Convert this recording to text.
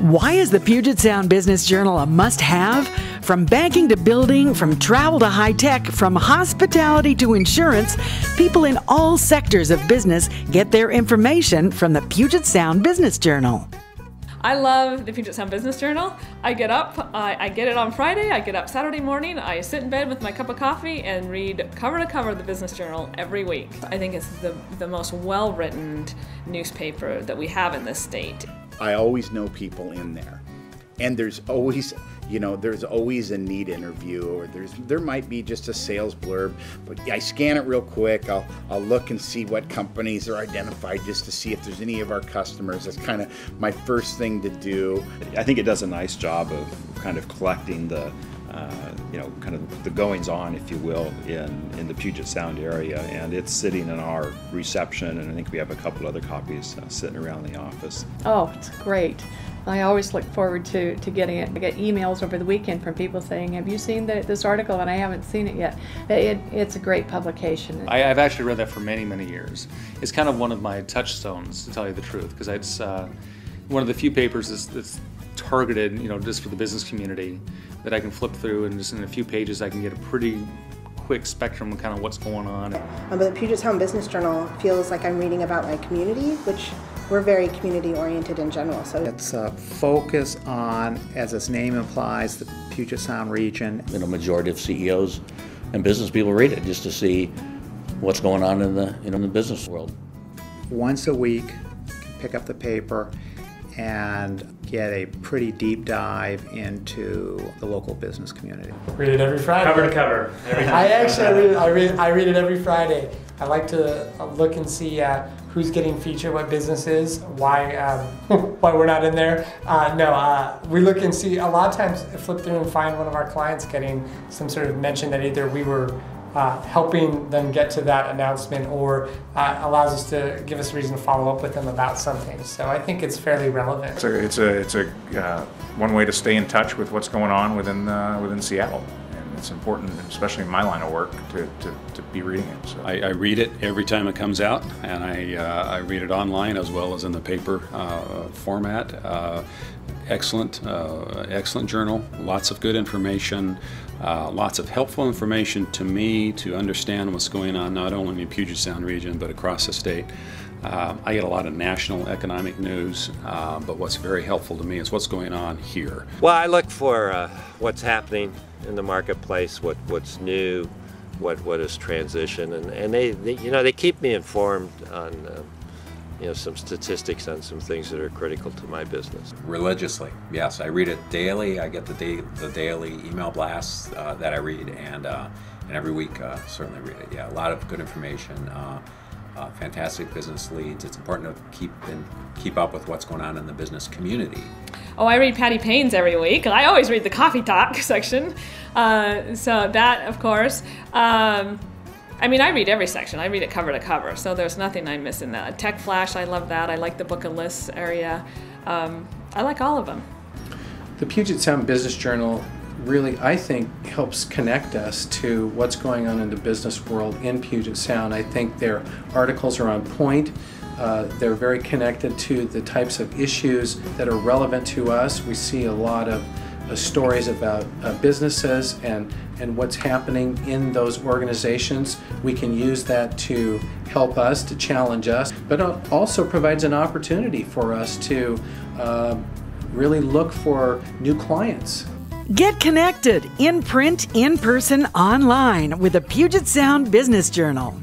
Why is the Puget Sound Business Journal a must-have? From banking to building, from travel to high-tech, from hospitality to insurance, people in all sectors of business get their information from the Puget Sound Business Journal. I love the Puget Sound Business Journal. I get up, I get it on Friday, I get up Saturday morning, I sit in bed with my cup of coffee and read cover to cover the Business Journal every week. I think it's the most well-written newspaper that we have in this state. I always know people in there, and there's always a neat interview, or there might be just a sales blurb, but I scan it real quick. I'll look and see what companies are identified, just to see if there's any of our customers. That's kind of my first thing to do. I think it does a nice job of kind of collecting the kind of the goings on, if you will, in the Puget Sound area, and it's sitting in our reception, and I think we have a couple other copies sitting around the office. Oh, it's great. I always look forward to getting it. I get emails over the weekend from people saying, have you seen this article? And I haven't seen it yet. It's a great publication. I've actually read that for many, many years. It's kind of one of my touchstones, to tell you the truth, because it's one of the few papers that's targeted, just for the business community, that I can flip through, and just in a few pages I can get a pretty quick spectrum of kind of what's going on. But the Puget Sound Business Journal feels like I'm reading about my community, which we're very community oriented in general. So it's a focus on, as its name implies, the Puget Sound region. A majority of CEOs and business people read it just to see what's going on in the business world. Once a week, you can pick up the paper and get a pretty deep dive into the local business community. Read it every Friday. Cover to cover. Every time. I read it every Friday. I like to look and see who's getting featured, what businesses, why we're not in there. We look and see. A lot of times, flip through and find one of our clients getting some sort of mention that either we were helping them get to that announcement, or allows us to give us a reason to follow up with them about something. So I think it's fairly relevant. It's a one way to stay in touch with what's going on within Seattle, and it's important, especially in my line of work, to be reading it. So. I read it every time it comes out, and I read it online as well as in the paper format. Excellent journal, lots of good information, lots of helpful information to me to understand what's going on not only in the Puget Sound region but across the state. I get a lot of national economic news, but what's very helpful to me is what's going on here. Well, I look for what's happening in the marketplace, what's new, what is transition, and they keep me informed on some statistics on some things that are critical to my business. Religiously, yes. I read it daily. I get the daily email blasts that I read, and every week certainly read it. Yeah, a lot of good information, fantastic business leads. It's important to keep up with what's going on in the business community. Oh, I read Patty Payne's every week. I always read the coffee talk section, so that, of course. I read every section. I read it cover to cover, so there's nothing I miss in that. Tech Flash, I love that. I like the book of lists area. I like all of them. The Puget Sound Business Journal really, I think, helps connect us to what's going on in the business world in Puget Sound. I think their articles are on point. They're very connected to the types of issues that are relevant to us. We see a lot of stories about businesses and what's happening in those organizations. We can use that to help us, to challenge us, but it also provides an opportunity for us to really look for new clients. Get connected in print, in person, online with the Puget Sound Business Journal.